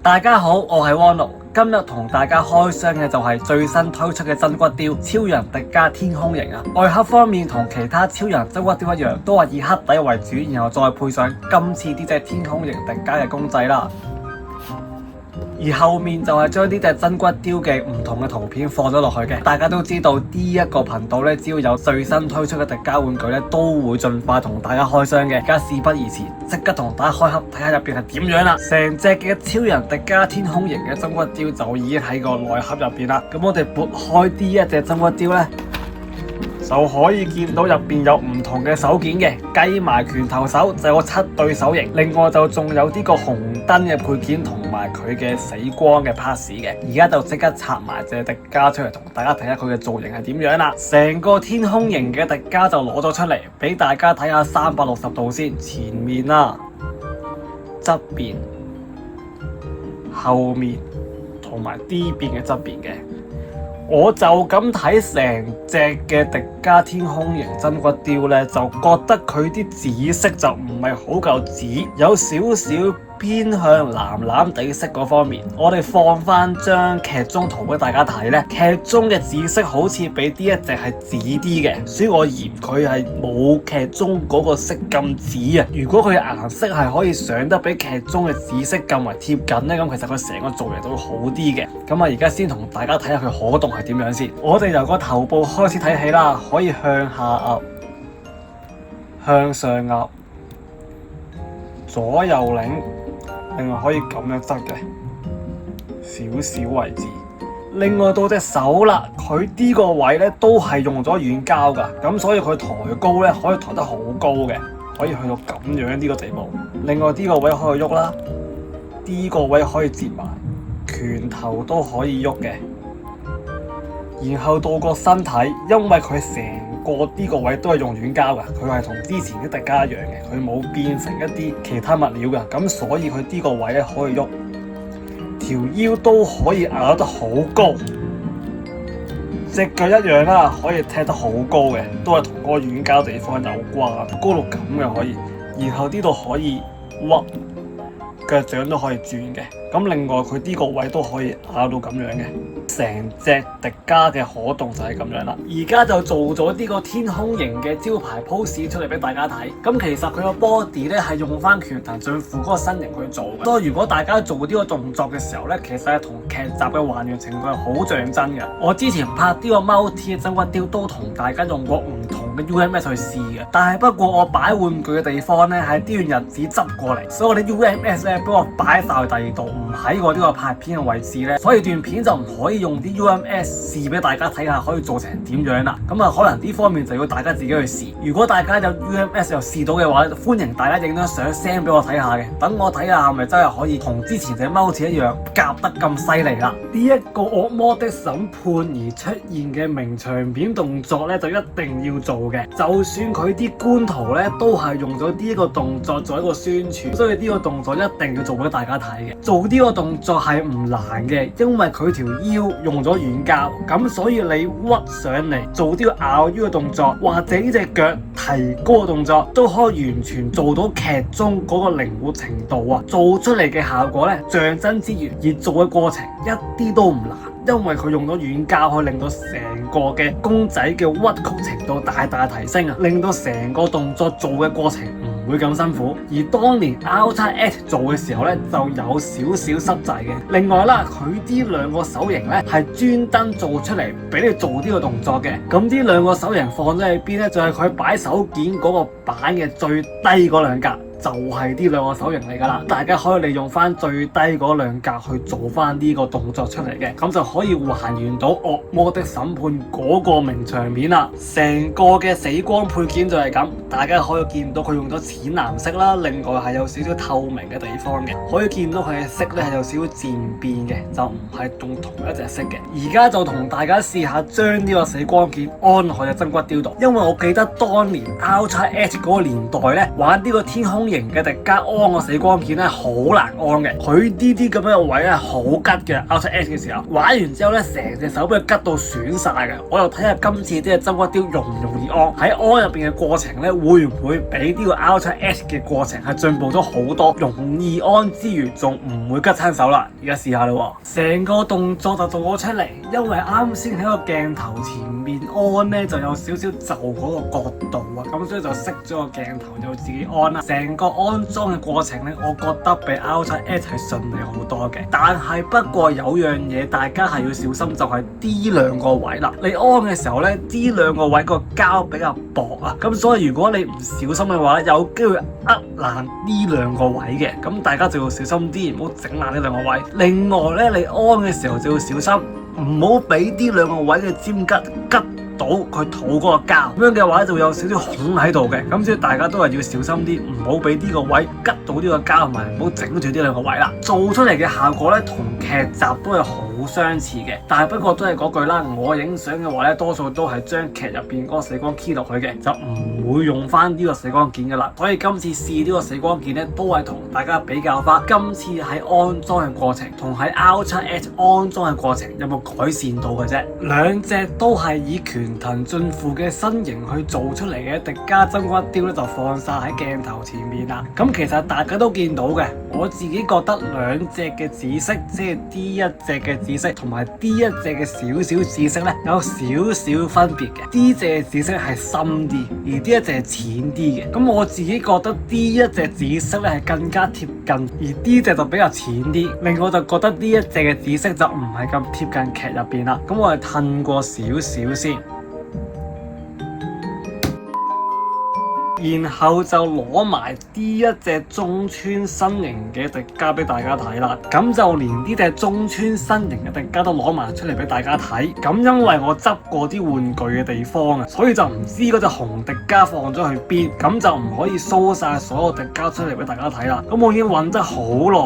大家好，我係汪奴，今日同大家開箱嘅就係最新推出嘅真骨雕超人迪迦天空型啊！外盒方面同其他超人真骨雕一樣，都係以黑底為主，然後再配上今次呢隻天空型迪迦嘅公仔啦。而後面就係將呢隻真骨雕嘅唔同嘅圖片放咗落去嘅。大家都知道呢一個頻道咧，只要有最新推出嘅迪迦玩具咧，都會盡快同大家開箱嘅。而家事不宜遲，即刻同大家開盒睇下入邊係點樣啦！成隻嘅超人迪迦天空型嘅真骨雕就已經喺個內盒入邊啦。咁我哋撥開呢一隻真骨雕咧，就可以見到入邊有唔同嘅手件嘅，計埋拳頭手就有7對手型，另外就仲有呢個紅燈嘅配件同埋佢嘅死光嘅 pass 嘅。而家就即刻拆埋隻迪迦出嚟同大家睇下佢嘅造型係點樣啦。成個天空型嘅迪迦就攞咗出嚟俾大家睇下360度先，前面啦、側邊、後面同埋呢邊嘅側邊嘅。我就咁睇成隻嘅迪迦天空型真骨雕呢，就覺得佢啲紫色就唔係好夠紫，有少少偏向藍藍地色嗰方面。我哋放翻張劇中圖俾大家睇呢，劇中嘅紫色好似比呢一隻係紫啲嘅，所以我嫌佢係冇劇中嗰個色咁紫啊。如果佢嘅顏色係可以上得比劇中嘅紫色更為貼近呢，咁其實佢成個造型都會好啲嘅。咁啊，而家先同大家睇下佢可動係點樣先。我哋由個頭部開始睇起啦，可以向下壓、向上壓、左右擰。另外可以咁樣側嘅少少位置。另外到隻手啦，佢呢個位咧都係用咗軟膠㗎，咁所以佢抬高咧可以抬得好高嘅，可以去到咁樣呢個地步。另外呢個位可以喐啦，呢個位可以折埋，拳頭都可以喐嘅。然後到個身體，因為佢成個呢個位都係用軟膠㗎，佢係同之前啲迪迦一樣嘅，佢冇變成一啲其他物料㗎，咁所以佢呢個位咧可以喐，條腰都可以咬得好高，隻腳一樣啦，可以踢得好高嘅，都係同嗰個軟膠地方有關，高到咁嘅可以，然後呢度可以屈，腳掌都可以轉嘅，咁另外佢呢個位都可以咬到咁樣嘅。成隻迪迦嘅可動就係咁樣啦，而家就做咗呢個天空型嘅招牌 pose 出嚟俾大家睇。咁其實佢個 body 咧係用翻拳藤俊輔嗰個身形去做嘅，所以如果大家做呢個動作嘅時候咧，其實係同劇集嘅還原程度係好像真嘅。我之前拍呢個 multi 嘅真骨雕都同大家用過唔同嘅 UMS 去試嘅，但係不過我擺玩具嘅地方咧係呢段日子執過嚟，所以我啲 UMS 咧俾我擺晒去第二度，唔喺我呢個拍片嘅位置咧，所以段片就唔可以用啲 UMS 試俾大家睇下可以做成點樣啦。咁啊，可能呢方面就要大家自己去試。如果大家有 UMS 又試到嘅話，歡迎大家影張相 send 俾我睇下嘅，等我睇下係咪真係可以同之前隻貓似一樣夾得咁犀利啦。呢一個惡魔的審判而出現嘅名場面動作咧，就一定要做嘅。就算佢啲官圖咧都係用咗呢一個動作做一個宣傳，所以呢個動作一定要做俾大家睇嘅。做呢個動作係唔難嘅，因為佢條腰用咗軟膠，咁所以你屈上嚟做啲咬腰嘅動作，或者呢隻腳提高嘅動作，都可以完全做到劇中嗰個靈活程度啊！做出嚟嘅效果咧，像真之餘，而做嘅過程一啲都唔難，因為佢用咗軟膠，可以令到成個嘅公仔嘅屈曲程度大大提升啊，令到成個動作做嘅過程唔會咁辛苦。而當年 R-X 做嘅時候咧，就有少少濕滯嘅。另外啦，佢呢兩個手型咧係專登做出嚟俾你做呢個動作嘅。咁呢兩個手型放咗喺邊咧？就係佢擺手件嗰個板嘅最低嗰兩格。就係呢兩個手型嚟㗎啦，大家可以利用翻最低嗰兩格去做翻呢個動作出嚟嘅，咁就可以還原到惡魔的審判嗰個名場面啦。成個嘅死光配件就係咁，大家可以見到佢用咗淺藍色啦，另外係有少少透明嘅地方嘅，可以見到佢嘅色咧係有少少漸變嘅，就唔係用同一隻色嘅。而家就同大家試下將呢個死光件安落去嘅真骨雕度，因為我記得當年 R-X 嗰個年代咧玩呢個天空型嘅迪迦安個死光片咧好難安嘅，佢呢啲咁樣嘅位咧好吉嘅。R-X 嘅時候玩完之後咧，成隻手俾佢吉到損晒嘅。我又睇下今次啲真骨雕容唔容意安。喺安入邊嘅過程咧，會唔會比呢個 R7H 嘅過程係進步咗好多？容易安之餘，仲唔會拮親手啦。而家試下啦，成個動作就做咗出嚟。因為啱先喺個鏡頭前面安咧，就有少少就嗰個角度啊，咁所以就熄咗個鏡頭就自己安啦。成個安裝嘅過程咧，我覺得比 R7H 係順利好多嘅。但係不過有樣嘢大家係要小心，就係呢兩個位啦。你安嘅時候咧，呢兩個位個膠比較薄啊，咁所以如果你唔小心嘅話，有機會爛呢兩個位嘅。咁大家就要小心啲，唔好整爛呢兩個位。另外咧，你安嘅時候就要小心，唔好俾呢兩個位嘅尖吉拮到佢肚嗰個膠，咁樣嘅話就會有少少孔喺度嘅。咁所以大家都係要小心啲，唔好俾呢個位拮到呢個膠，同埋唔好整住呢兩個位啦。做出嚟嘅效果咧，同劇集都係好相似嘅，但係不過都係嗰句啦。我影相嘅話咧，多數都係將劇入邊嗰個死光 key 落去嘅，就唔會用翻呢個死光件噶啦。所以今次試呢個死光件咧，都係同大家比較翻今次喺安裝嘅過程同喺 R7H 安裝嘅過程有冇改善到嘅啫。兩隻都係以拳騰俊輔嘅身形去做出嚟嘅，迪迦真骨雕咧就放晒喺鏡頭前面啦。咁其實大家都見到嘅，我自己覺得兩隻嘅紫色，即係 D 一隻嘅紫色同埋 D 一隻嘅少少紫色咧，有少少分別嘅。D 隻嘅紫色係深啲，而 D 一隻係淺啲嘅。咁我自己覺得 D 一隻紫色咧係更加貼近，而 D 隻就比較淺啲。另外我就覺得 D 一隻嘅紫色就唔係咁貼近劇入邊啦。咁我係褪過少少先。然後就攞埋呢一隻中村身形嘅迪迦俾大家睇啦，咁就連呢隻中村身形嘅迪迦都攞埋出嚟俾大家睇。咁因為我執過啲玩具嘅地方啊，所以就唔知嗰隻紅迪迦放咗去邊，咁就唔可以 show 晒所有迪迦出嚟俾大家睇啦。咁我已經揾得好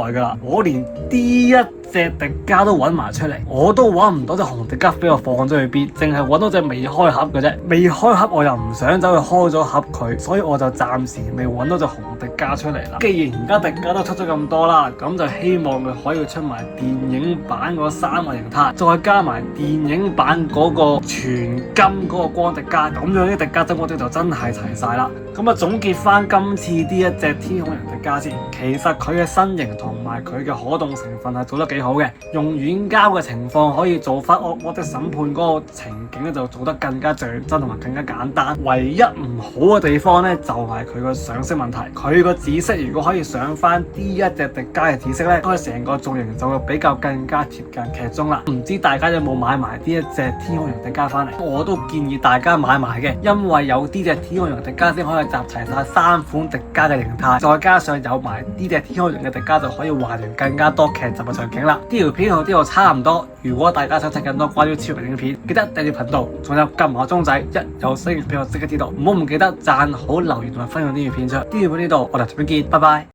耐噶啦，我連呢一隻迪迦都揾埋出嚟，我都揾唔到隻紅迪迦俾我放咗去邊，淨係揾到隻未開盒嘅啫。未開盒我又唔想走去開咗盒佢，所以我就暫時未揾到隻紅迪迦出嚟啦。既然而家迪迦都出咗咁多啦，咁就希望佢可以出埋電影版嗰3個形態，再加埋電影版嗰個全金嗰個光迪迦，咁樣啲迪迦真骨雕就真係齊晒啦。咁啊，總結翻今次呢一隻天空人迪迦先，其實佢嘅身形同埋佢嘅可動成分係做得幾好嘅，用軟膠嘅情況可以做翻惡魔的審判嗰個情景咧，就做得更加像真同埋更加簡單。唯一唔好嘅地方咧，就係佢個上色問題。佢個紫色如果可以上翻呢一隻迪迦嘅紫色咧，咁成個造型就會比較更加貼近劇中啦。唔知大家有冇買埋呢一隻天空人迪迦翻嚟？我都建議大家買埋嘅，因為有呢隻天空人迪迦先可以集齊晒3款迪迦嘅形態，再加上有埋呢隻天空人嘅迪迦，就可以還原更加多劇集嘅場景啦。呢條片同呢度差唔多，如果大家想睇更多關於超人影片，記得訂閱頻道，仲有撳埋鐘仔，一有新片俾我即刻知道。唔好唔記得讚好、留言同埋分享呢條片出。呢條片呢度，我哋下邊見，拜拜。